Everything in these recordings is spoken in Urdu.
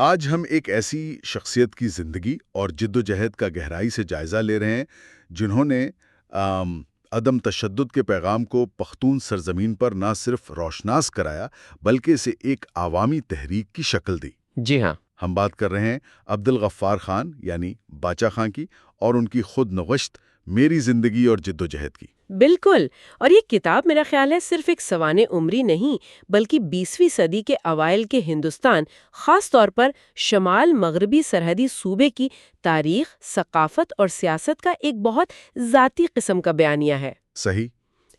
آج ہم ایک ایسی شخصیت کی زندگی اور جد و جہد کا گہرائی سے جائزہ لے رہے ہیں جنہوں نے عدم تشدد کے پیغام کو پختون سرزمین پر نہ صرف روشناس کرایا بلکہ اسے ایک عوامی تحریک کی شکل دی۔ جی ہاں، ہم بات کر رہے ہیں عبدالغفار خان یعنی باچا خان کی اور ان کی خود نوشت میری زندگی اور جد و جہد کی۔ بالکل، اور یہ کتاب میرا خیال ہے صرف ایک سوانح عمری نہیں بلکہ 20ویں صدی کے اوائل کے ہندوستان، خاص طور پر شمال مغربی سرحدی صوبے کی تاریخ، ثقافت اور سیاست کا ایک بہت ذاتی قسم کا بیانیہ ہے۔ صحیح۔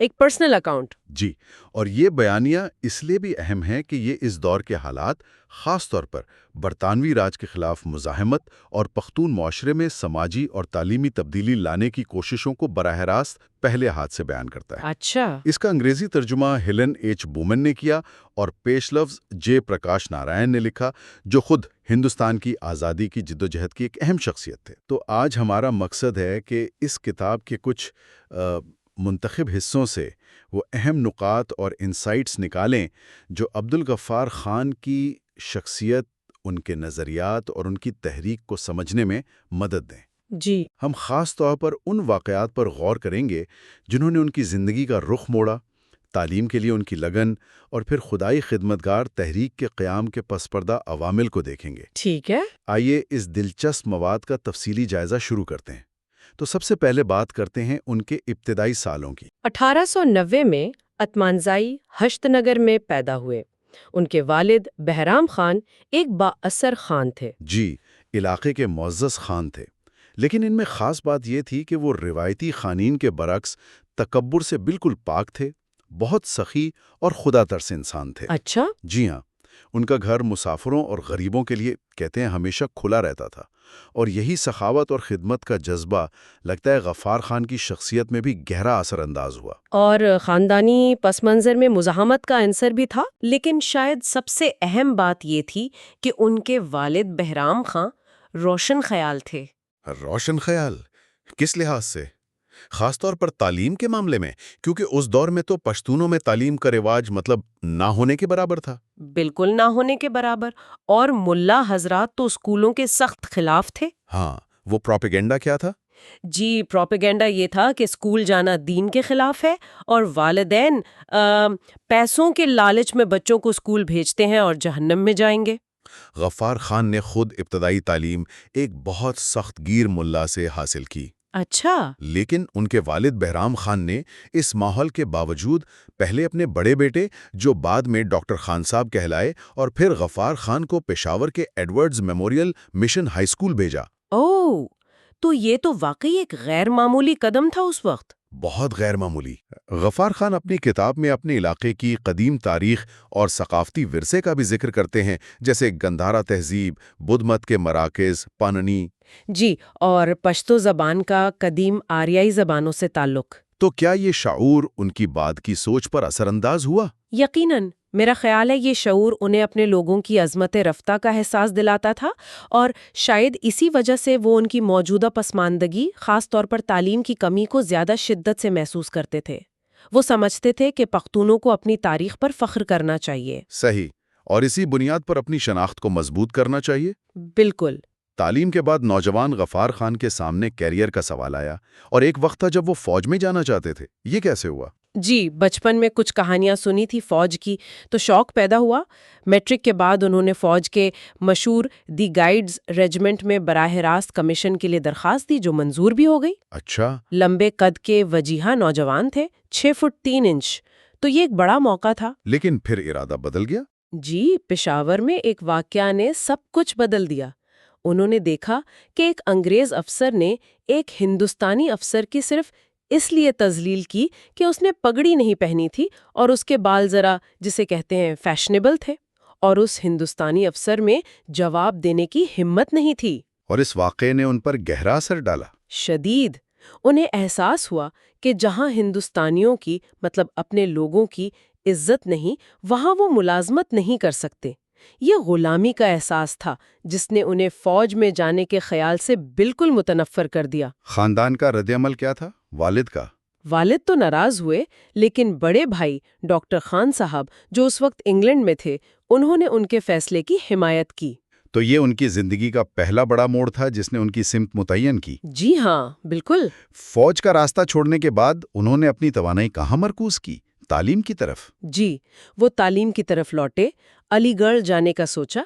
ایک پرسنل اکاؤنٹ۔ جی، اور یہ بیانیہ اس لیے بھی اہم ہے کہ یہ اس دور کے حالات، خاص طور پر برطانوی راج کے خلاف مزاحمت اور پختون معاشرے میں سماجی اور تعلیمی تبدیلی لانے کی کوششوں کو براہ راست پہلے ہاتھ سے بیان کرتا ہے۔ اچھا۔ اس کا انگریزی ترجمہ ہیلن ایچ بومن نے کیا اور پیش لفظ جے پرکاش نارائن نے لکھا، جو خود ہندوستان کی آزادی کی جدوجہد کی ایک اہم شخصیت تھے۔ تو آج ہمارا مقصد ہے کہ اس کتاب کے کچھ منتخب حصوں سے وہ اہم نکات اور انسائٹس نکالیں جو عبدالغفار خان کی شخصیت، ان کے نظریات اور ان کی تحریک کو سمجھنے میں مدد دیں۔ جی، ہم خاص طور پر ان واقعات پر غور کریں گے جنہوں نے ان کی زندگی کا رخ موڑا، تعلیم کے لیے ان کی لگن اور پھر خدائی خدمتگار تحریک کے قیام کے پس پردہ عوامل کو دیکھیں گے۔ ٹھیک ہے۔ آئیے اس دلچسپ مواد کا تفصیلی جائزہ شروع کرتے ہیں۔ تو سب سے پہلے بات کرتے ہیں ان کے ابتدائی سالوں کی۔ 1890 میں اتمانزائی ہشت نگر میں پیدا ہوئے۔ ان کے والد بہرام خان ایک بااثر خان تھے۔ جی، علاقے کے معزز خان تھے، لیکن ان میں خاص بات یہ تھی کہ وہ روایتی خانین کے برعکس تکبر سے بالکل پاک تھے، بہت سخی اور خدا ترس انسان تھے۔ اچھا۔ جی ہاں، ان کا گھر مسافروں اور غریبوں کے لیے کہتے ہیں ہمیشہ کھلا رہتا تھا، اور یہی سخاوت اور خدمت کا جذبہ لگتا ہے غفار خان کی شخصیت میں بھی گہرا اثر انداز ہوا۔ اور خاندانی پس منظر میں مزاحمت کا عنصر بھی تھا، لیکن شاید سب سے اہم بات یہ تھی کہ ان کے والد بہرام خان روشن خیال تھے۔ روشن خیال؟ کس لحاظ سے؟ خاص طور پر تعلیم کے معاملے میں، کیونکہ اس دور میں تو پشتونوں میں تعلیم کا رواج مطلب نہ ہونے کے برابر تھا۔ بالکل نہ ہونے کے برابر، اور ملا حضرات تو اسکولوں کے سخت خلاف تھے۔ ہاں، وہ پروپیگنڈا کیا تھا؟ جی، پروپیگنڈا یہ تھا کہ اسکول جانا دین کے خلاف ہے، اور والدین پیسوں کے لالچ میں بچوں کو اسکول بھیجتے ہیں اور جہنم میں جائیں گے۔ غفار خان نے خود ابتدائی تعلیم ایک بہت سخت گیر ملا سے حاصل کی۔ اچھا۔ لیکن ان کے والد بہرام خان نے اس ماحول کے باوجود پہلے اپنے بڑے بیٹے، جو بعد میں ڈاکٹر خان صاحب کہلائے، اور پھر غفار خان کو پشاور کے Edwards memorial mission high school بھیجا۔ اوہ، تو یہ تو واقعی ایک غیر معمولی قدم تھا اس وقت۔ بہت غیر معمولی۔ غفار خان اپنی کتاب میں اپنے علاقے کی قدیم تاریخ اور ثقافتی ورثے کا بھی ذکر کرتے ہیں، جیسے گندھارا تہذیب، بدھ مت کے مراکز، پاننی۔ جی، اور پشتو زبان کا قدیم آریائی زبانوں سے تعلق۔ تو کیا یہ شعور ان کی بعد کی سوچ پر اثر انداز ہوا؟ یقیناً، میرا خیال ہے یہ شعور انہیں اپنے لوگوں کی عظمت رفتہ کا احساس دلاتا تھا، اور شاید اسی وجہ سے وہ ان کی موجودہ پسماندگی، خاص طور پر تعلیم کی کمی کو زیادہ شدت سے محسوس کرتے تھے۔ وہ سمجھتے تھے کہ پختونوں کو اپنی تاریخ پر فخر کرنا چاہیے۔ صحیح، اور اسی بنیاد پر اپنی شناخت کو مضبوط کرنا چاہیے۔ بالکل۔ تعلیم کے بعد نوجوان غفار خان کے سامنے کیریئر کا سوال آیا، اور ایک وقت تھا جب وہ فوج میں جانا چاہتے تھے۔ یہ کیسے ہوا؟ جی، بچپن میں کچھ کہانیاں سنی تھی فوج کی، تو شوق پیدا ہوا۔ میٹرک کے بعد انہوں نے فوج کے مشہور دی گائیڈز ریجمنٹ میں براہ راست کمیشن کے لیے درخواست دی، جو منظور بھی ہو گئی۔ اچھا۔ لمبے قد کے وجیہہ نوجوان تھے، 6 فٹ 3 انچ، تو یہ ایک بڑا موقع تھا۔ لیکن پھر ارادہ بدل گیا؟ جی، پشاور میں ایک واقعہ نے سب کچھ بدل دیا۔ انہوں نے دیکھا کہ ایک انگریز افسر نے ایک ہندوستانی افسر کی صرف اس لیے تذلیل کی کہ اس نے پگڑی نہیں پہنی تھی اور اس کے بال ذرا، جسے کہتے ہیں، فیشنیبل تھے، اور اس ہندوستانی افسر میں جواب دینے کی ہمت نہیں تھی۔ اور اس واقعے نے ان پر گہرا اثر ڈالا؟ شدید۔ انہیں احساس ہوا کہ جہاں ہندوستانیوں کی، مطلب اپنے لوگوں کی، عزت نہیں، وہاں وہ ملازمت نہیں کر سکتے۔ یہ غلامی کا احساس تھا جس نے انہیں فوج میں جانے کے خیال سے بالکل متنفر کر دیا۔ خاندان کا رد عمل کیا تھا؟ والد کا؟ والد تو ناراض ہوئے، لیکن بڑے بھائی ڈاکٹر خان صاحب، جو اس وقت انگلینڈ میں تھے، انہوں نے ان کے فیصلے کی حمایت کی۔ تو یہ ان کی زندگی کا پہلا بڑا موڑ تھا جس نے ان کی سمت متعین کی۔ جی ہاں، بالکل۔ فوج کا راستہ چھوڑنے کے بعد انہوں نے اپنی توانائی کہاں مرکوز کی؟ تعلیم کی طرف۔ جی، وہ تعلیم کی طرف لوٹے، علی گڑھ جانے کا سوچا،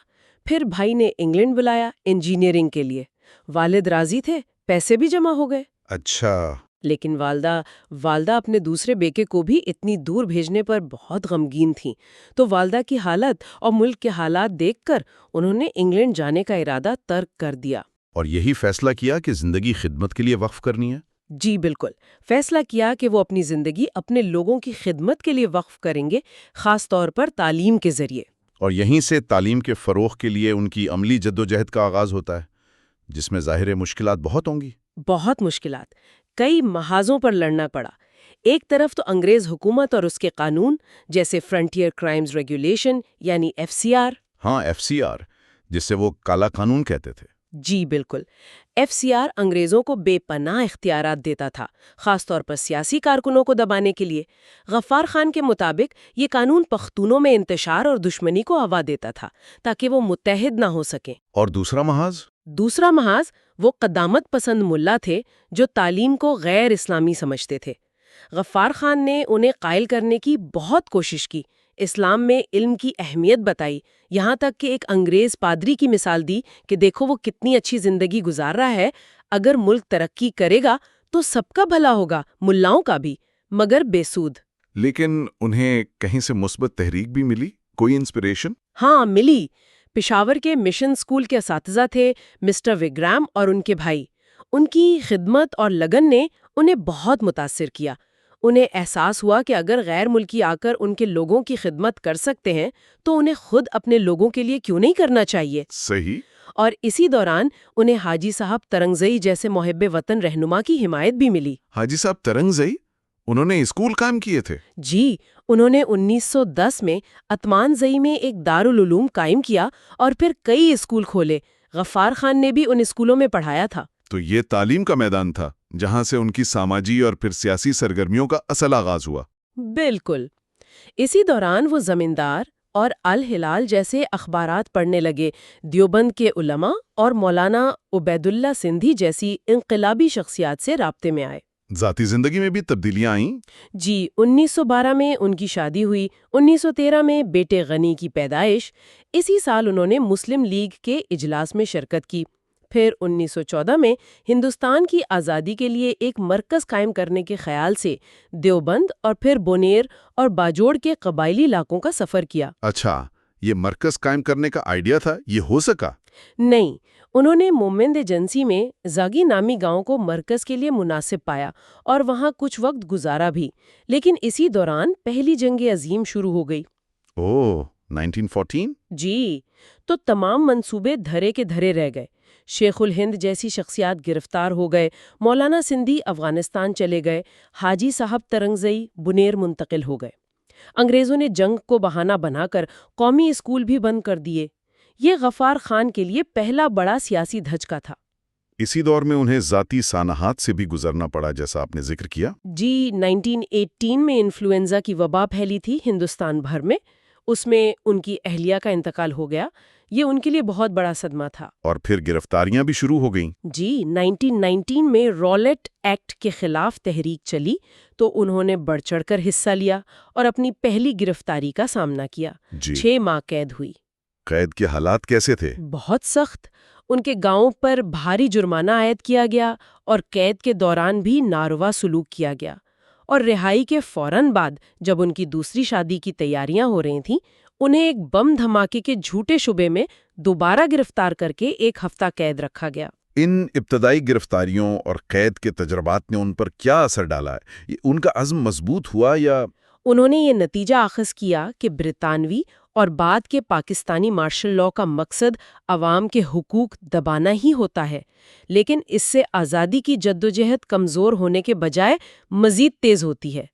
پھر بھائی نے انگلینڈ بلایا انجینئرنگ کے لیے۔ والد راضی تھے، پیسے بھی جمع ہو گئے۔ اچھا۔ لیکن والدہ اپنے دوسرے بیٹے کو بھی اتنی دور بھیجنے پر بہت غمگین تھیں، تو والدہ کی حالت اور ملک کے حالات دیکھ کر انہوں نے انگلینڈ جانے کا ارادہ ترک کر دیا۔ اور یہی فیصلہ کیا کہ زندگی خدمت کے لیے وقف کرنی ہے؟ جی بالکل، فیصلہ کیا کہ وہ اپنی زندگی اپنے لوگوں کی خدمت کے لیے وقف کریں گے، خاص طور پر تعلیم کے ذریعے۔ اور یہیں سے تعلیم کے فروغ کے لیے ان کی عملی جدوجہد کا آغاز ہوتا ہے، جس میں ظاہر مشکلات بہت ہوں گی۔ بہت مشکلات، کئی محاذوں پر لڑنا پڑا۔ ایک طرف تو انگریز حکومت اور اس کے قانون، جیسے فرنٹیئر کرائمز ریگولیشن یعنی FCR۔ ہاں، FCR، جس سے وہ کالا قانون کہتے تھے۔ جی بالکل، FCR انگریزوں کو بے پناہ اختیارات دیتا تھا، خاص طور پر سیاسی کارکنوں کو دبانے کے لیے۔ غفار خان کے مطابق یہ قانون پختونوں میں انتشار اور دشمنی کو ہوا دیتا تھا تاکہ وہ متحد نہ ہو سکیں۔ اور دوسرا محاذ؟ وہ قدامت پسند ملا تھے جو تعلیم کو غیر اسلامی سمجھتے تھے۔ غفار خان نے انہیں قائل کرنے کی بہت کوشش کی، اسلام میں علم کی اہمیت بتائی، یہاں تک کہ ایک انگریز پادری کی مثال دی کہ دیکھو وہ کتنی اچھی زندگی گزار رہا ہے، اگر ملک ترقی کرے گا تو سب کا بھلا ہوگا، ملاؤں کا بھی، مگر بے سود۔ لیکن انہیں کہیں سے مثبت تحریک بھی ملی، کوئی انسپریشن؟ ہاں ملی۔ پشاور کے مشن اسکول کے اساتذہ تھے مسٹر وگرام اور ان کے بھائی۔ ان کی خدمت اور لگن نے انہیں بہت متاثر کیا۔ انہیں احساس ہوا کہ اگر غیر ملکی آ کر ان کے لوگوں کی خدمت کر سکتے ہیں تو انہیں خود اپنے لوگوں کے لیے کیوں نہیں کرنا چاہیے۔ صحیح۔ اور اسی دوران انہیں حاجی صاحب ترنگزئی جیسے محب وطن رہنما کی حمایت بھی ملی۔ حاجی صاحب ترنگزئی؟ انہوں نے اسکول قائم کیے تھے؟ جی، انہوں نے 1910 میں اتمان زئی میں ایک دارالعلوم قائم کیا اور پھر کئی اسکول کھولے۔ غفار خان نے بھی ان اسکولوں میں پڑھایا تھا۔ تو یہ تعلیم کا میدان تھا جہاں سے ان کی سماجی اور پھر سیاسی سرگرمیوں کا اصل آغاز ہوا۔ بالکل۔ اسی دوران وہ زمیندار اور الہلال جیسے اخبارات پڑھنے لگے، دیوبند کے علماء اور مولانا عبید اللہ سندھی جیسی انقلابی شخصیات سے رابطے میں آئے۔ ذاتی زندگی میں بھی تبدیلیاں آئیں؟ جی، 1912 میں ان کی شادی ہوئی، 1913 میں بیٹے غنی کی پیدائش، اسی سال انہوں نے مسلم لیگ کے اجلاس میں شرکت کی۔ پھر 1914 میں ہندوستان کی آزادی کے لیے ایک مرکز قائم کرنے کے خیال سے دیوبند اور پھر بونیر اور باجوڑ کے قبائلی علاقوں کا سفر کیا۔ اچھا، یہ مرکز قائم کرنے کا آئیڈیا تھا، یہ ہو سکا؟ نہیں، انہوں نے مومند ایجنسی میں زاگی نامی گاؤں کو مرکز کے لیے مناسب پایا اور وہاں کچھ وقت گزارا بھی، لیکن اسی دوران پہلی جنگ عظیم شروع ہو گئی۔ 1914؟ جی، تو تمام منصوبے دھرے کے دھرے رہ گئے۔ شیخ الہند جیسی شخصیات گرفتار ہو گئے، مولانا سندھی افغانستان چلے گئے، حاجی صاحب ترنگزئی بنیر منتقل ہو گئے۔ انگریزوں نے جنگ کو بہانہ بنا کر قومی اسکول بھی بند کر دیے۔ یہ غفار خان کے لیے پہلا بڑا سیاسی دھچکا تھا۔ اسی دور میں انہیں ذاتی سانحات سے بھی گزرنا پڑا، جیسا آپ نے ذکر کیا۔ جی، 1918 میں انفلوئنزا کی وبا پھیلی تھی ہندوستان بھر میں، اس میں ان کی اہلیہ کا انتقال ہو گیا۔ یہ ان کے لیے بہت بڑا صدمہ تھا۔ اور پھر گرفتاریاں بھی شروع ہو گئیں۔ جی، 1919 میں رولٹ ایکٹ کے خلاف تحریک چلی تو انہوں نے بڑھ چڑھ کر حصہ لیا اور اپنی پہلی گرفتاری کا سامنا کیا۔ 6 ماہ قید ہوئی۔ قید کے حالات کیسے تھے؟ بہت سخت۔ ان کے گاؤں پر بھاری جرمانہ عائد کیا گیا اور قید کے دوران بھی ناروا سلوک کیا گیا۔ اور رہائی کے فوراً بعد جب ان کی دوسری شادی کی تیاریاں ہو رہی تھیں، انہیں ایک بم دھماکے کے جھوٹے شبے میں دوبارہ گرفتار کر کے 1 ہفتہ قید رکھا گیا۔ ان ابتدائی گرفتاریوں اور قید کے تجربات نے ان پر کیا اثر ڈالا ہے؟ ان کا عزم مضبوط ہوا یا؟ انہوں نے یہ نتیجہ اخذ کیا کہ برطانوی اور بعد کے پاکستانی مارشل لاء کا مقصد عوام کے حقوق دبانا ہی ہوتا ہے، لیکن اس سے آزادی کی جدوجہد کمزور ہونے کے بجائے مزید تیز ہوتی ہے۔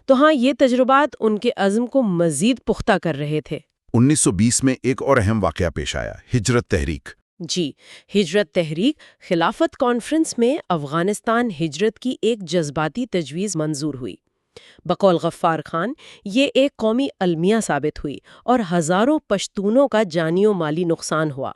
تو ہاں، یہ تجربات ان کے عزم کو مزید پختہ کر رہے تھے۔ 1920 میں ایک اور اہم واقعہ پیش آیا، ہجرت تحریک۔ جی، ہجرت تحریک خلافت کانفرنس میں افغانستان ہجرت کی ایک جذباتی تجویز منظور ہوئی۔ بقول غفار خان، یہ ایک قومی المیہ ثابت ہوئی اور ہزاروں پشتونوں کا جانی و مالی نقصان ہوا۔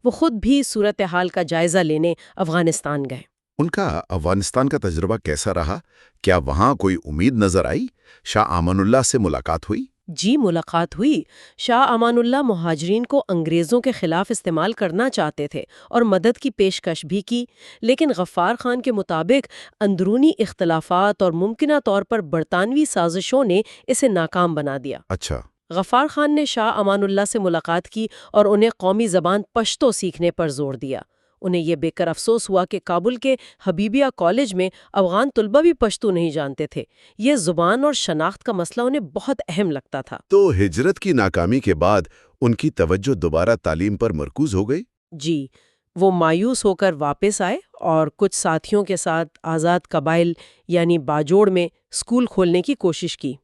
وہ خود بھی صورتحال کا جائزہ لینے افغانستان گئے۔ ان کا افغانستان کا تجربہ کیسا رہا؟ کیا وہاں کوئی امید نظر آئی؟ شاہ امان اللہ سے ملاقات ہوئی؟ جی ملاقات ہوئی۔ شاہ امان اللہ مہاجرین کو انگریزوں کے خلاف استعمال کرنا چاہتے تھے اور مدد کی پیشکش بھی کی، لیکن غفار خان کے مطابق اندرونی اختلافات اور ممکنہ طور پر برطانوی سازشوں نے اسے ناکام بنا دیا۔ اچھا۔ غفار خان نے شاہ امان اللہ سے ملاقات کی اور انہیں قومی زبان پشتو سیکھنے پر زور دیا۔ انہیں یہ بے کر افسوس ہوا کہ کابل کے حبیبیہ کالج میں افغان طلبہ بھی پشتو نہیں جانتے تھے۔ یہ زبان اور شناخت کا مسئلہ انہیں بہت اہم لگتا تھا۔ تو ہجرت کی ناکامی کے بعد ان کی توجہ دوبارہ تعلیم پر مرکوز ہو گئی؟ جی، وہ مایوس ہو کر واپس آئے اور کچھ ساتھیوں کے ساتھ آزاد قبائل یعنی باجوڑ میں اسکول کھولنے کی کوشش کی،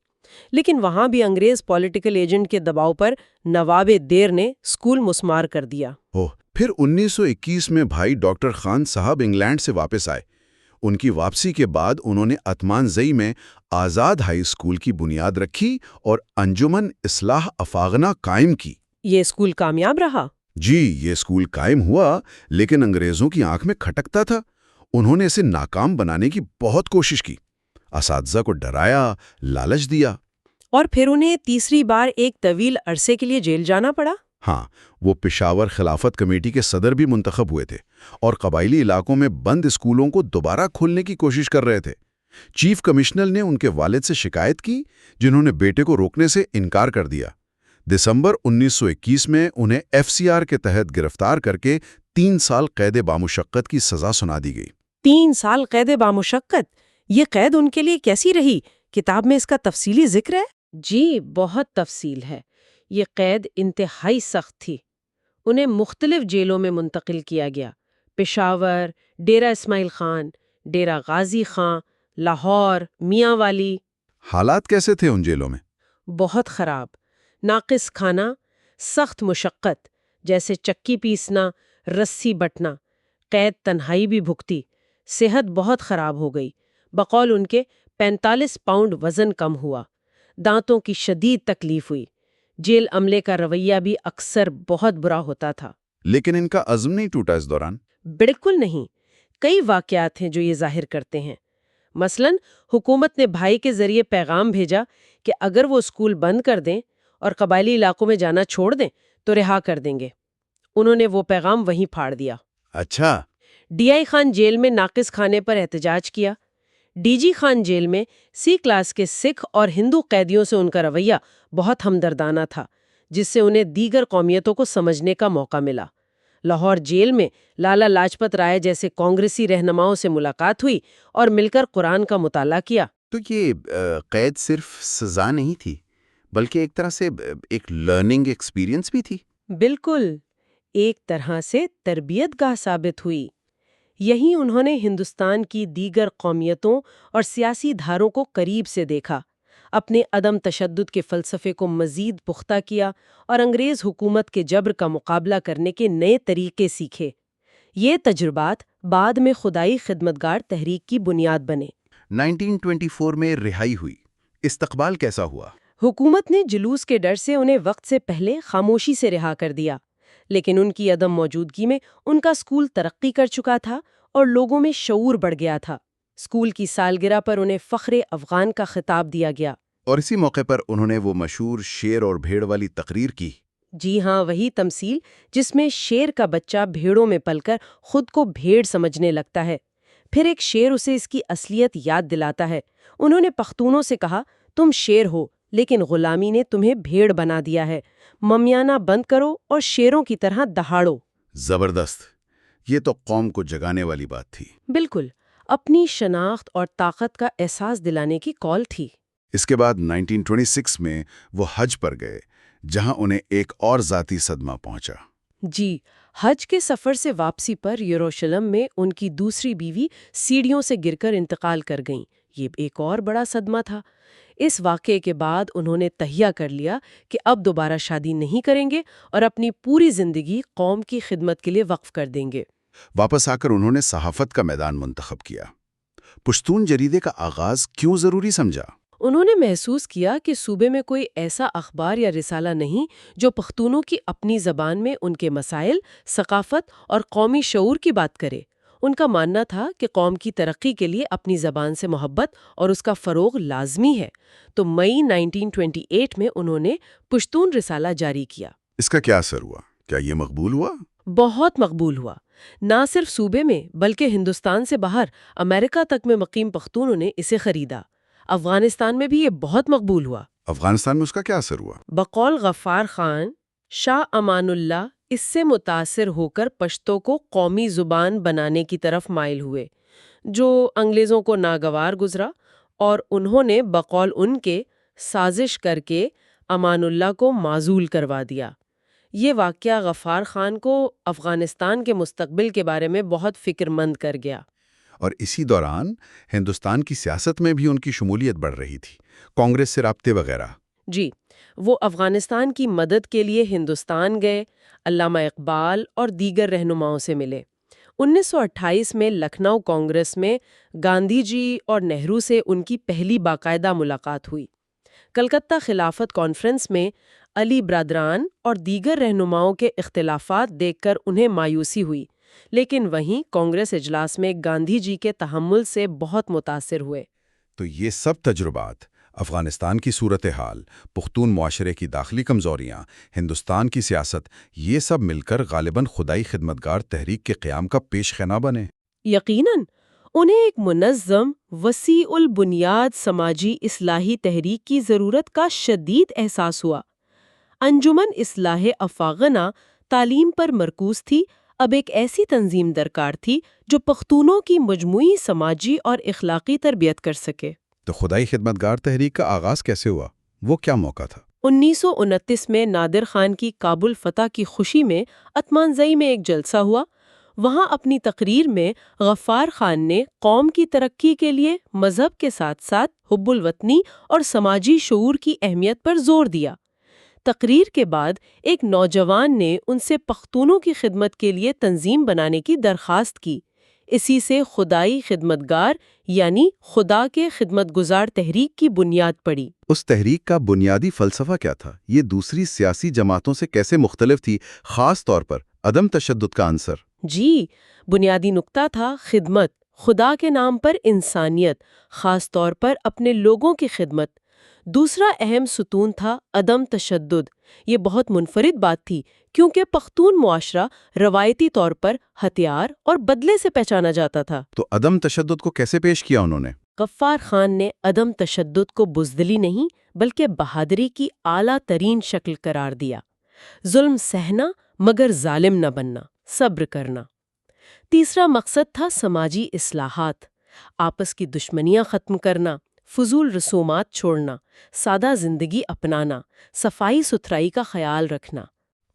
لیکن وہاں بھی انگریز پولیٹیکل ایجنٹ کے دباؤ پر نواب دیر نے اسکول مسمار کر دیا۔ پھر 1921 میں بھائی ڈاکٹر خان صاحب انگلینڈ سے واپس آئے۔ ان کی واپسی کے بعد انہوں نے اتمان زئی میں آزاد ہائی اسکول کی بنیاد رکھی اور انجمن اصلاح افاغنہ قائم کی۔ یہ اسکول کامیاب رہا؟ جی، یہ اسکول قائم ہوا، لیکن انگریزوں کی آنکھ میں کھٹکتا تھا۔ انہوں نے اسے ناکام بنانے کی بہت کوشش کی، اساتذہ کو ڈرایا، لالچ دیا۔ اور پھر انہیں تیسری بار ایک طویل عرصے کے لیے جیل جانا پڑا۔ ہاں، وہ پشاور خلافت کمیٹی کے صدر بھی منتخب ہوئے تھے اور قبائلی علاقوں میں بند اسکولوں کو دوبارہ کھولنے کی کوشش کر رہے تھے۔ چیف کمشنر نے ان کے والد سے شکایت کی، جنہوں نے بیٹے کو روکنے سے انکار کر دیا۔ دسمبر 1921 میں انہیں FCR کے تحت گرفتار کر کے 3 سال قید بامشقت کی سزا سنا دی گئی۔ 3 سال قید بامشقت؟ یہ قید ان کے لیے کیسی رہی؟ کتاب میں اس کا تفصیلی ذکر ہے؟ جی، بہت تفصیل ہے۔ یہ قید انتہائی سخت تھی۔ انہیں مختلف جیلوں میں منتقل کیا گیا: پشاور، ڈیرہ اسماعیل خان، ڈیرہ غازی خان، لاہور، میاں والی۔ حالات کیسے تھے ان جیلوں میں؟ بہت خراب۔ ناقص کھانا، سخت مشقت جیسے چکی پیسنا، رسی بٹنا، قید تنہائی بھی بھگتی۔ صحت بہت خراب ہو گئی۔ بقول ان کے 45 پاؤنڈ وزن کم ہوا۔ دانتوں کی شدید تکلیف ہوئی۔ جیل عملے کا رویہ بھی اکثر بہت برا ہوتا تھا۔ لیکن ان کا عزم نہیں ٹوٹا اس دوران؟ بالکل نہیں۔ کئی واقعات ہیں جو یہ ظاہر کرتے ہیں۔ مثلاً حکومت نے بھائی کے ذریعے پیغام بھیجا کہ اگر وہ اسکول بند کر دیں اور قبائلی علاقوں میں جانا چھوڑ دیں تو رہا کر دیں گے۔ انہوں نے وہ پیغام وہیں پھاڑ دیا۔ اچھا۔ DI خان جیل میں ناقص کھانے پر احتجاج کیا۔ DG خان جیل میں C کلاس کے سکھ اور ہندو قیدیوں سے ان کا رویہ بہت ہمدردانہ تھا، جس سے انہیں دیگر قومیتوں کو سمجھنے کا موقع ملا۔ لاہور جیل میں لالا لاجپت رائے جیسے کانگریسی رہنماؤں سے ملاقات ہوئی اور مل کر قرآن کا مطالعہ کیا۔ تو یہ قید صرف سزا نہیں تھی، بلکہ ایک طرح سے ایک لرننگ ایکسپیرینس بھی تھی۔ بالکل، ایک طرح سے تربیت گاہ ثابت ہوئی۔ یہیں انہوں نے ہندوستان کی دیگر قومیتوں اور سیاسی دھاروں کو قریب سے دیکھا، اپنے عدم تشدد کے فلسفے کو مزید پختہ کیا اور انگریز حکومت کے جبر کا مقابلہ کرنے کے نئے طریقے سیکھے۔ یہ تجربات بعد میں خدائی خدمتگار تحریک کی بنیاد بنے۔ 1924 میں رہائی ہوئی، استقبال کیسا ہوا؟ حکومت نے جلوس کے ڈر سے انہیں وقت سے پہلے خاموشی سے رہا کر دیا، لیکن ان کی عدم موجودگی میں ان کا اسکول ترقی کر چکا تھا اور لوگوں میں شعور بڑھ گیا تھا۔ اسکول کی سالگرہ پر انہیں فخر افغان کا خطاب دیا گیا۔ اور اسی موقع پر انہوں نے وہ مشہور شیر اور بھیڑ والی تقریر کی۔ جی ہاں، وہی تمثیل جس میں شیر کا بچہ بھیڑوں میں پل کر خود کو بھیڑ سمجھنے لگتا ہے، پھر ایک شیر اسے اس کی اصلیت یاد دلاتا ہے۔ انہوں نے پختونوں سے کہا، تم شیر ہو لیکن غلامی نے تمہیں بھیڑ بنا دیا ہے، ممیانہ بند کرو اور شیروں کی طرح دہاڑو۔ زبردست، یہ تو قوم کو جگانے والی بات تھی۔ بالکل، اپنی شناخت اور طاقت کا احساس دلانے کی کال تھی۔ اس کے بعد 1926 میں وہ حج پر گئے، جہاں انہیں ایک اور ذاتی صدمہ پہنچا۔ جی، حج کے سفر سے واپسی پر یروشلم میں ان کی دوسری بیوی سیڑھیوں سے گر کر انتقال کر گئیں۔ یہ ایک اور بڑا صدمہ تھا۔ اس واقعے کے بعد انہوں نے تہیہ کر لیا کہ اب دوبارہ شادی نہیں کریں گے اور اپنی پوری زندگی قوم کی خدمت کے لیے وقف کر دیں گے۔ واپس آ کر انہوں نے صحافت کا میدان منتخب کیا۔ پشتون جریدے کا آغاز کیوں ضروری سمجھا؟ انہوں نے محسوس کیا کہ صوبے میں کوئی ایسا اخبار یا رسالہ نہیں جو پختونوں کی اپنی زبان میں ان کے مسائل، ثقافت اور قومی شعور کی بات کرے۔ ان کا ماننا تھا کہ قوم کی ترقی کے لیے اپنی زبان سے محبت اور اس کا فروغ لازمی ہے۔ تو مئی 1928 میں انہوں نے پشتون رسالہ جاری کیا۔ اس کا کیا اثر ہوا؟ کیا یہ مقبول ہوا؟ بہت مقبول ہوا۔ نہ صرف صوبے میں بلکہ ہندوستان سے باہر امریکہ تک میں مقیم پختونوں نے اسے خریدا۔ افغانستان میں بھی یہ بہت مقبول ہوا۔ افغانستان میں اس کا کیا اثر ہوا؟ بقول غفار خان، شاہ امان اللہ اس سے متاثر ہو کر پشتو کو قومی زبان بنانے کی طرف مائل ہوئے، جو انگریزوں کو ناگوار گزرا، اور انہوں نے بقول ان کے سازش کر کے امان اللہ کو معزول کروا دیا۔ یہ واقعہ غفار خان کو افغانستان کے مستقبل کے بارے میں بہت فکر مند کر گیا۔ اور اسی دوران ہندوستان کی سیاست میں بھی ان کی شمولیت بڑھ رہی تھی، کانگریس سے رابطے وغیرہ۔ جی، وہ افغانستان کی مدد کے لیے ہندوستان گئے، علامہ اقبال اور دیگر رہنماؤں سے ملے۔ 1928 میں لکھنؤ کانگریس میں گاندھی جی اور نہرو سے ان کی پہلی باقاعدہ ملاقات ہوئی۔ کلکتہ خلافت کانفرنس میں علی برادران اور دیگر رہنماؤں کے اختلافات دیکھ کر انہیں مایوسی ہوئی، لیکن وہیں کانگریس اجلاس میں گاندھی جی کے تحمل سے بہت متاثر ہوئے۔ تو یہ سب تجربات، افغانستان کی صورتحال، پختون معاشرے کی داخلی کمزوریاں، ہندوستان کی سیاست، یہ سب مل کر غالباً خدائی خدمتگار تحریک کے قیام کا پیش خیمہ بنے۔ یقیناً انہیں ایک منظم، وسیع البنیاد سماجی اصلاحی تحریک کی ضرورت کا شدید احساس ہوا۔ انجمن اصلاح افاغنہ تعلیم پر مرکوز تھی، اب ایک ایسی تنظیم درکار تھی جو پختونوں کی مجموعی سماجی اور اخلاقی تربیت کر سکے۔ تو خدائی خدمتگار تحریک کا آغاز کیسے ہوا؟ وہ کیا موقع تھا؟ 1929 میں نادر خان کی کابل فتح کی خوشی میں اتمانزئی میں ایک جلسہ ہوا۔ وہاں اپنی تقریر میں غفار خان نے قوم کی ترقی کے لیے مذہب کے ساتھ ساتھ حب الوطنی اور سماجی شعور کی اہمیت پر زور دیا۔ تقریر کے بعد ایک نوجوان نے ان سے پختونوں کی خدمت کے لیے تنظیم بنانے کی درخواست کی۔ اسی سے خدائی خدمتگار یعنی خدا کے خدمت گزار تحریک کی بنیاد پڑی۔ اس تحریک کا بنیادی فلسفہ کیا تھا؟ یہ دوسری سیاسی جماعتوں سے کیسے مختلف تھی، خاص طور پر عدم تشدد کا عنصر؟ جی، بنیادی نقطہ تھا خدمت، خدا کے نام پر انسانیت، خاص طور پر اپنے لوگوں کی خدمت۔ دوسرا اہم ستون تھا عدم تشدد۔ یہ بہت منفرد بات تھی کیونکہ پختون معاشرہ روایتی طور پر ہتھیار اور بدلے سے پہچانا جاتا تھا۔ تو عدم تشدد کو کیسے پیش کیا انہوں نے؟ غفار خان نے عدم تشدد کو بزدلی نہیں بلکہ بہادری کی اعلیٰ ترین شکل قرار دیا۔ ظلم سہنا مگر ظالم نہ بننا، صبر کرنا۔ تیسرا مقصد تھا سماجی اصلاحات، آپس کی دشمنیاں ختم کرنا، فضول رسومات چھوڑنا، سادہ زندگی اپنانا، صفائی ستھرائی کا خیال رکھنا۔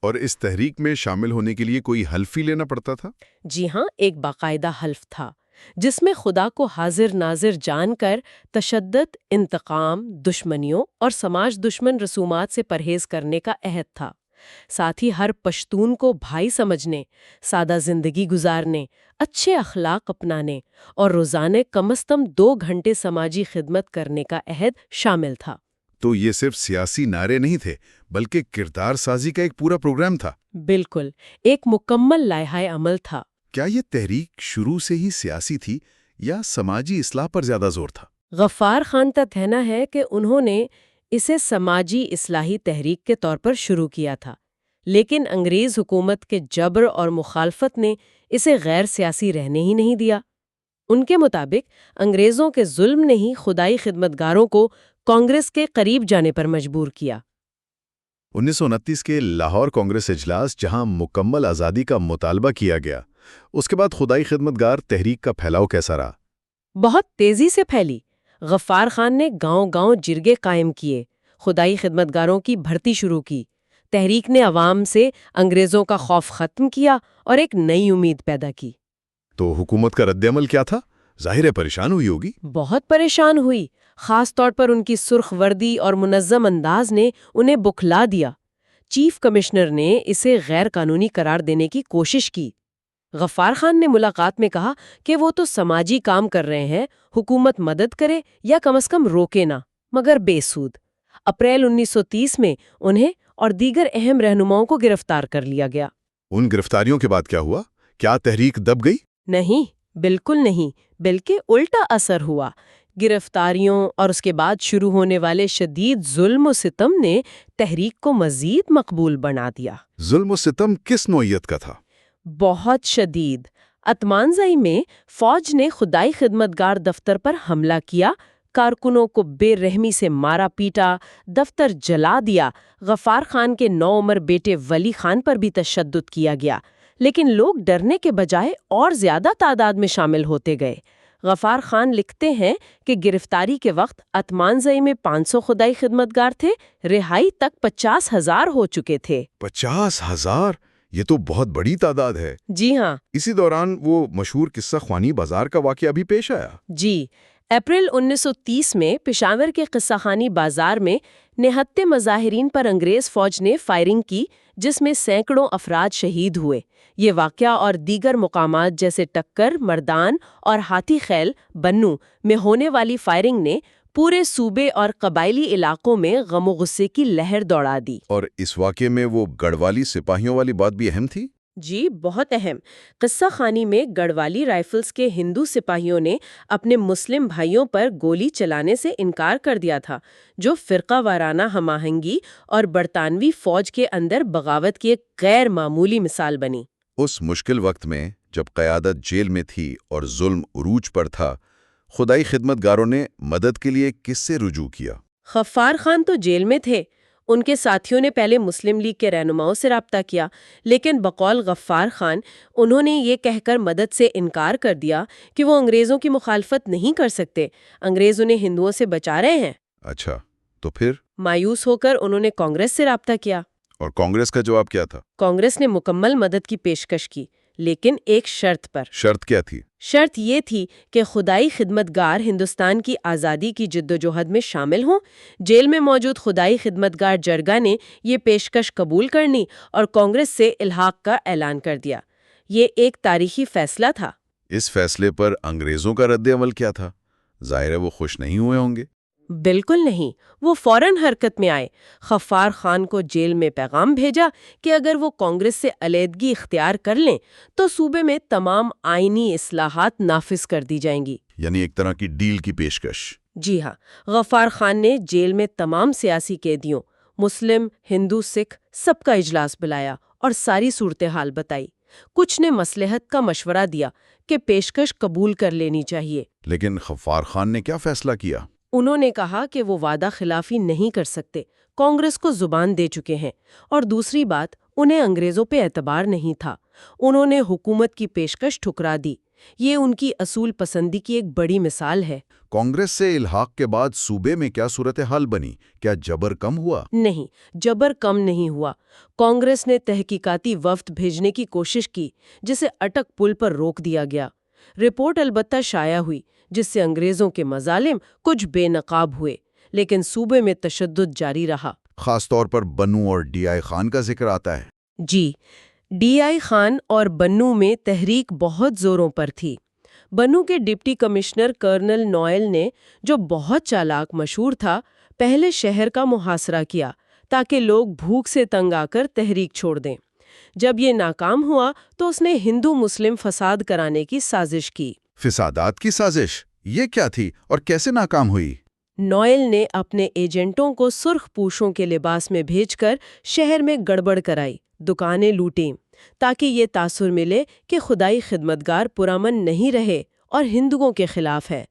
اور اس تحریک میں شامل ہونے کے لیے کوئی حلف ہی لینا پڑتا تھا؟ جی ہاں، ایک باقاعدہ حلف تھا جس میں خدا کو حاضر ناظر جان کر تشدد، انتقام، دشمنیوں اور سماج دشمن رسومات سے پرہیز کرنے کا عہد تھا۔ ساتھ ہی ہر پشتون کو بھائی سمجھنے، سادہ زندگی گزارنے، اچھے اخلاق اپنانے اور روزانہ کم از کم 2 گھنٹے سماجی خدمت کرنے کا عہد شامل تھا۔ تو یہ صرف سیاسی نعرے نہیں تھے بلکہ کردار سازی کا ایک پورا پروگرام تھا۔ بالکل، ایک مکمل لائحہ عمل تھا۔ کیا یہ تحریک شروع سے ہی سیاسی تھی یا سماجی اصلاح پر زیادہ زور تھا؟ غفار خان کا کہنا ہے کہ انہوں نے اسے سماجی اصلاحی تحریک کے طور پر شروع کیا تھا، لیکن انگریز حکومت کے جبر اور مخالفت نے اسے غیر سیاسی رہنے ہی نہیں دیا۔ ان کے مطابق انگریزوں کے ظلم نے ہی خدائی خدمتگاروں کو کانگریس کے قریب جانے پر مجبور کیا۔ 1929 کے لاہور کانگریس اجلاس جہاں مکمل آزادی کا مطالبہ کیا گیا، اس کے بعد خدائی خدمتگار تحریک کا پھیلاؤ کیسا رہا؟ بہت تیزی سے پھیلی۔ غفار خان نے گاؤں گاؤں جرگے قائم کیے، خدائی خدمتگاروں کی بھرتی شروع کی۔ تحریک نے عوام سے انگریزوں کا خوف ختم کیا اور ایک نئی امید پیدا کی۔ تو حکومت کا رد عمل کیا تھا؟ ظاہر ہے پریشان ہوئی ہوگی۔ بہت پریشان ہوئی، خاص طور پر ان کی سرخ وردی اور منظم انداز نے انہیں بکھلا دیا۔ چیف کمشنر نے اسے غیر قانونی قرار دینے کی کوشش کی۔ غفار خان نے ملاقات میں کہا کہ وہ تو سماجی کام کر رہے ہیں، حکومت مدد کرے یا کم از کم روکے نہ۔ مگر بے سود۔ اپریل 1930 میں انہیں اور دیگر اہم رہنماؤں کو گرفتار کر لیا گیا۔ ان گرفتاریوں کے بعد کیا ہوا؟ کیا تحریک دب گئی؟ نہیں، بالکل نہیں، بلکہ الٹا اثر ہوا۔ گرفتاریوں اور اس کے بعد شروع ہونے والے شدید ظلم و ستم نے تحریک کو مزید مقبول بنا دیا۔ ظلم و ستم کس نوعیت کا تھا؟ بہت شدید۔ اتمانزئی میں فوج نے خدائی خدمتگار دفتر پر حملہ کیا، کارکنوں کو بے رحمی سے مارا پیٹا، دفتر جلا دیا۔ غفار خان کے نوعمر بیٹے ولی خان پر بھی تشدد کیا گیا، لیکن لوگ ڈرنے کے بجائے اور زیادہ تعداد میں شامل ہوتے گئے۔ غفار خان لکھتے ہیں کہ گرفتاری کے وقت اتمانزئی میں 500 خدائی خدمتگار تھے، رہائی تک 50,000 ہو چکے تھے۔ 50,000؟ یہ تو بہت بڑی تعداد ہے۔ جی ہاں۔ اسی دوران وہ مشہور قصہ خوانی بازار کا واقعہ بھی پیش آیا۔ جی، اپریل 1930 میں پشاور کے قصہ خانی بازار میں نہتے مظاہرین پر انگریز فوج نے فائرنگ کی، جس میں سینکڑوں افراد شہید ہوئے۔ یہ واقعہ اور دیگر مقامات جیسے ٹکر، مردان اور ہاتھی خیل بنو میں ہونے والی فائرنگ نے پورے صوبے اور قبائلی علاقوں میں غم و غصے کی لہر دوڑا دی۔ اور اس واقعے میں وہ گڑھوالی سپاہیوں والی بات بھی اہم تھی؟ جی، بہت اہم۔ قصہ خانی میں گڑھوالی رائفلز کے ہندو سپاہیوں نے اپنے مسلم بھائیوں پر گولی چلانے سے انکار کر دیا تھا، جو فرقہ وارانہ ہم آہنگی اور برطانوی فوج کے اندر بغاوت کی ایک غیر معمولی مثال بنی۔ اس مشکل وقت میں جب قیادت جیل میں تھی اور ظلم عروج پر تھا، خدائی خدمتگاروں نے مدد کے لیے کس سے رجوع کیا؟ غفار خان تو جیل میں تھے۔ ان کے ساتھیوں نے پہلے مسلم لیگ کے رہنماؤں سے رابطہ کیا، لیکن بقول غفار خان انہوں نے یہ کہہ کر مدد سے انکار کر دیا کہ وہ انگریزوں کی مخالفت نہیں کر سکتے، انگریز انہیں ہندوؤں سے بچا رہے ہیں۔ اچھا، تو پھر؟ مایوس ہو کر انہوں نے کانگریس سے رابطہ کیا۔ اور کانگریس کا جواب کیا تھا؟ کانگریس نے مکمل مدد کی پیشکش کی، لیکن ایک شرط پر۔ شرط کیا تھی؟ شرط یہ تھی کہ خدائی خدمتگار ہندوستان کی آزادی کی جدوجہد میں شامل ہوں۔ جیل میں موجود خدائی خدمتگار جرگا نے یہ پیشکش قبول کرنی اور کانگریس سے الحاق کا اعلان کر دیا۔ یہ ایک تاریخی فیصلہ تھا۔ اس فیصلے پر انگریزوں کا رد عمل کیا تھا؟ ظاہر ہے وہ خوش نہیں ہوئے ہوں گے۔ بالکل نہیں، وہ فوراً حرکت میں آئے۔ غفار خان کو جیل میں پیغام بھیجا کہ اگر وہ کانگریس سے علیحدگی اختیار کر لیں تو صوبے میں تمام آئینی اصلاحات نافذ کر دی جائیں گی، یعنی ایک طرح کی ڈیل کی پیشکش۔ جی ہاں۔ غفار خان نے جیل میں تمام سیاسی قیدیوں، مسلم، ہندو، سکھ، سب کا اجلاس بلایا اور ساری صورتحال بتائی۔ کچھ نے مصلحت کا مشورہ دیا کہ پیشکش قبول کر لینی چاہیے، لیکن غفار خان نے کیا فیصلہ کیا؟ انہوں نے کہا کہ وہ وعدہ خلافی نہیں کر سکتے، کانگریس کو زبان دے چکے ہیں، اور دوسری بات انہیں انگریزوں پہ اعتبار نہیں تھا۔ انہوں نے حکومت کی پیشکش ٹھکرا دی۔ یہ ان کی اصول پسندی کی ایک بڑی مثال ہے۔ کانگریس سے الحاق کے بعد صوبے میں کیا صورتحال بنی؟ کیا جبر کم ہوا؟ نہیں، جبر کم نہیں ہوا۔ کانگریس نے تحقیقاتی وفد بھیجنے کی کوشش کی، جسے اٹک پل پر روک دیا گیا۔ رپورٹ البتہ شائع ہوئی، جس سے انگریزوں کے مظالم کچھ بے نقاب ہوئے، لیکن صوبے میں تشدد جاری رہا۔ خاص طور پر بنو اور ڈی آئی خان کا ذکر آتا ہے۔ جی، ڈی آئی خان اور بنو میں تحریک بہت زوروں پر تھی۔ بنو کے ڈپٹی کمشنر کرنل نوئل نے، جو بہت چالاک مشہور تھا، پہلے شہر کا محاصرہ کیا تاکہ لوگ بھوک سے تنگ آ کر تحریک چھوڑ دیں۔ جب یہ ناکام ہوا تو اس نے ہندو مسلم فساد کرانے کی سازش کی۔ فسادات کی سازش؟ یہ کیا تھی اور کیسے ناکام ہوئی؟ نوئل نے اپنے ایجنٹوں کو سرخ پوشوں کے لباس میں بھیج کر شہر میں گڑبڑ کرائی، دکانیں لوٹیں، تاکہ یہ تاثر ملے کہ خدائی خدمتگار پرامن نہیں رہے اور ہندوؤں کے خلاف ہے۔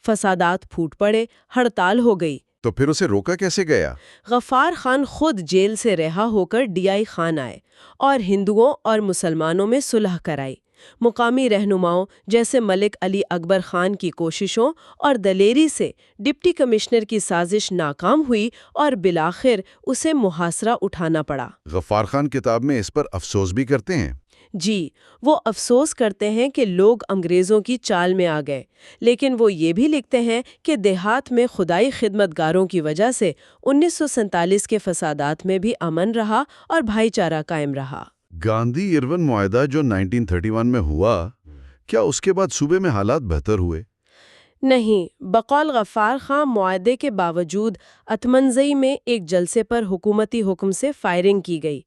فسادات پھوٹ پڑے، ہڑتال ہو گئی۔ تو پھر اسے روکا کیسے گیا؟ غفار خان خود جیل سے رہا ہو کر ڈی آئی خان آئے اور ہندوؤں اور مسلمانوں میں صلح کرائی۔ مقامی رہنماؤں جیسے ملک علی اکبر خان کی کوششوں اور دلیری سے ڈپٹی کمشنر کی سازش ناکام ہوئی اور بالآخر اسے محاصرہ اٹھانا پڑا۔ غفار خان کتاب میں اس پر افسوس بھی کرتے ہیں۔ جی، وہ افسوس کرتے ہیں کہ لوگ انگریزوں کی چال میں آ گئے، لیکن وہ یہ بھی لکھتے ہیں کہ دیہات میں خدائی خدمتگاروں کی وجہ سے 1947 کے فسادات میں بھی امن رہا اور بھائی چارہ قائم رہا۔ گاندھی ایرون معاہدہ جو 1931 میں ہوا، کیا اس کے بعد صوبے میں حالات بہتر ہوئے؟ نہیں، بقول غفار خان معاہدے کے باوجود اتمنزئی میں ایک جلسے پر حکومتی حکم سے فائرنگ کی گئی۔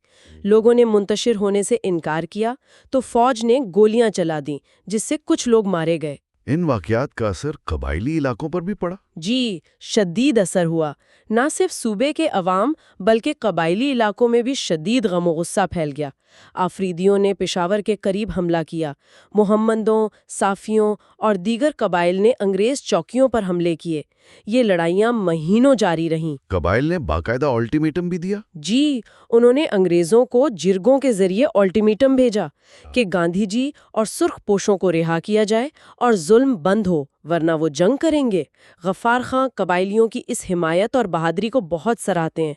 لوگوں نے منتشر ہونے سے انکار کیا تو فوج نے گولیاں چلا دیں جس سے کچھ لوگ مارے گئے۔ ان واقعات کا اثر قبائلی علاقوں پر بھی پڑا؟ جی، شدید اثر ہوا۔ نہ صرف صوبے کے عوام بلکہ قبائلی علاقوں میں بھی شدید غم و غصہ پھیل گیا۔ آفریدیوں نے پشاور کے قریب حملہ کیا، محمدوں، صافیوں اور دیگر قبائل نے انگریز چوکیوں پر حملے کیے۔ یہ لڑائیاں مہینوں جاری رہیں۔ قبائل نے باقاعدہ الٹیمیٹم بھی دیا؟ جی، انہوں نے انگریزوں کو جرگوں کے ذریعے الٹیمیٹم بھیجا کہ گاندھی جی اور سرخ پوشوں کو رہا کیا جائے اور ظلم بند ہو ورنہ وہ جنگ کریں گے۔ غفار خان قبائلیوں کی اس حمایت اور بہادری کو بہت سراہتے ہیں۔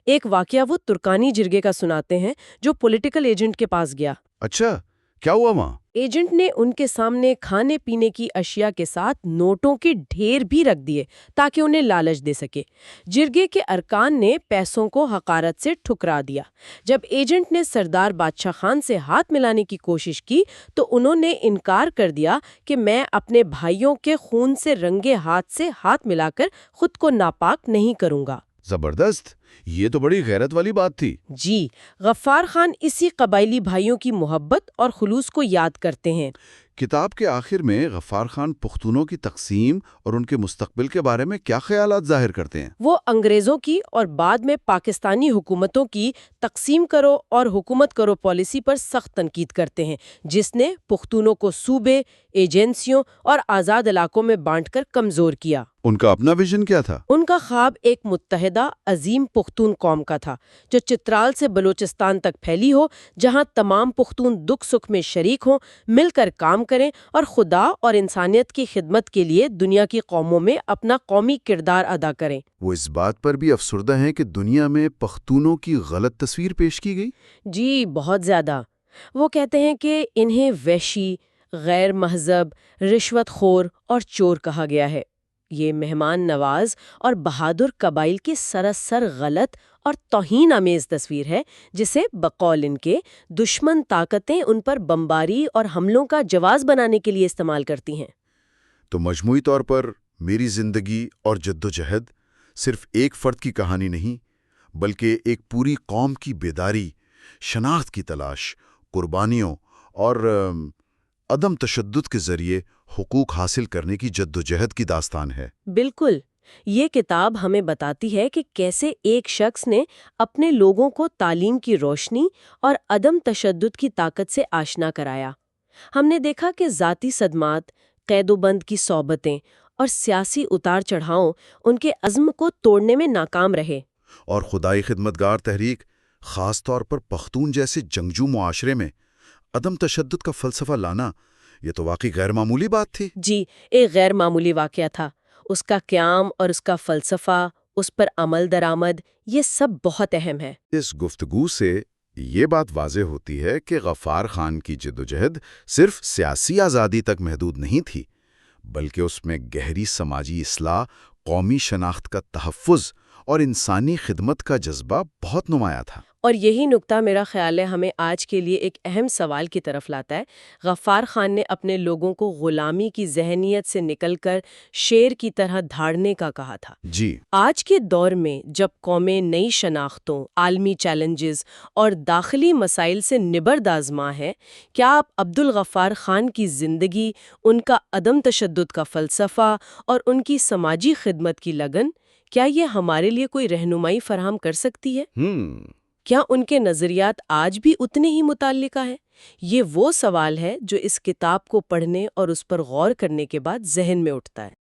ایک واقعہ وہ ترکانی جرگے کا سناتے ہیں جو پولیٹیکل ایجنٹ کے پاس گیا۔ اچھا، کیا ہوا وہاں؟ ایجنٹ نے ان کے سامنے کھانے پینے کی اشیاء کے ساتھ نوٹوں کے ڈھیر بھی رکھ دیے تاکہ انہیں لالچ دے سکے۔ جرگے کے ارکان نے پیسوں کو حقارت سے ٹھکرا دیا۔ جب ایجنٹ نے سردار بادشاہ خان سے ہاتھ ملانے کی کوشش کی تو انہوں نے انکار کر دیا کہ میں اپنے بھائیوں کے خون سے رنگے ہاتھ سے ہاتھ ملا کر خود کو ناپاک نہیں کروں گا۔ زبردست، یہ تو بڑی غیرت والی بات تھی۔ جی، غفار خان اسی قبائلی بھائیوں کی محبت اور خلوص کو یاد کرتے ہیں۔ کتاب کے آخر میں غفار خان پختونوں کی تقسیم اور ان کے مستقبل کے بارے میں کیا خیالات ظاہر کرتے ہیں؟ وہ انگریزوں کی اور بعد میں پاکستانی حکومتوں کی تقسیم کرو اور حکومت کرو پالیسی پر سخت تنقید کرتے ہیں، جس نے پختونوں کو صوبے، ایجنسیوں اور آزاد علاقوں میں بانٹ کر کمزور کیا۔ ان کا اپنا ویژن کیا تھا؟ ان کا خواب ایک متحدہ عظیم پختون قوم کا تھا جو چترال سے بلوچستان تک پھیلی ہو، جہاں تمام پختون دکھ سکھ میں شریک ہوں، مل کر کام کریں اور خدا اور انسانیت کی خدمت کے لیے دنیا کی قوموں میں اپنا قومی کردار ادا کریں۔ وہ اس بات پر بھی افسردہ ہیں کہ دنیا میں پختونوں کی غلط تصویر پیش کی گئی؟ جی، بہت زیادہ۔ وہ کہتے ہیں کہ انہیں وحشی، غیر مہذب، رشوت خور اور چور کہا گیا ہے۔ یہ مہمان نواز اور بہادر قبائل کی سراسر غلط اور توہین آمیز تصویر ہے جسے بقول ان کے دشمن طاقتیں ان پر بمباری اور حملوں کا جواز بنانے کے لیے استعمال کرتی ہیں۔ تو مجموعی طور پر میری زندگی اور جدوجہد صرف ایک فرد کی کہانی نہیں، بلکہ ایک پوری قوم کی بیداری، شناخت کی تلاش، قربانیوں اور عدم تشدد کے ذریعے حقوق حاصل کرنے کی جدوجہد کی داستان ہے۔ بالکل، یہ کتاب ہمیں بتاتی ہے کہ کیسے ایک شخص نے اپنے لوگوں کو تعلیم کی روشنی اور عدم تشدد کی طاقت سے آشنا کرایا۔ ہم نے دیکھا کہ ذاتی صدمات، قید و بند کی صحبتیں اور سیاسی اتار چڑھاؤ ان کے عزم کو توڑنے میں ناکام رہے۔ اور خدائی خدمتگار تحریک، خاص طور پر پختون جیسے جنگجو معاشرے میں عدم تشدد کا فلسفہ لانا، یہ تو واقعی غیر معمولی بات تھی۔ جی، ایک غیر معمولی واقعہ تھا۔ اس کا قیام اور اس کا فلسفہ، اس پر عمل درآمد، یہ سب بہت اہم ہے۔ اس گفتگو سے یہ بات واضح ہوتی ہے کہ غفار خان کی جدوجہد صرف سیاسی آزادی تک محدود نہیں تھی، بلکہ اس میں گہری سماجی اصلاح، قومی شناخت کا تحفظ اور انسانی خدمت کا جذبہ بہت نمایاں تھا۔ اور یہی نکتہ میرا خیال ہے ہمیں آج کے لیے ایک اہم سوال کی طرف لاتا ہے۔ غفار خان نے اپنے لوگوں کو غلامی کی ذہنیت سے نکل کر شیر کی طرح دھاڑنے کا کہا تھا۔ جی، آج کے دور میں جب قومیں نئی شناختوں، عالمی چیلنجز اور داخلی مسائل سے نبرد آزما ہیں، کیا آپ عبدالغفار خان کی زندگی، ان کا عدم تشدد کا فلسفہ اور ان کی سماجی خدمت کی لگن، کیا یہ ہمارے لیے کوئی رہنمائی فراہم کر سکتی ہے؟ کیا ان کے نظریات آج بھی اتنے ہی متعلقہ ہیں؟ یہ وہ سوال ہے جو اس کتاب کو پڑھنے اور اس پر غور کرنے کے بعد ذہن میں اٹھتا ہے۔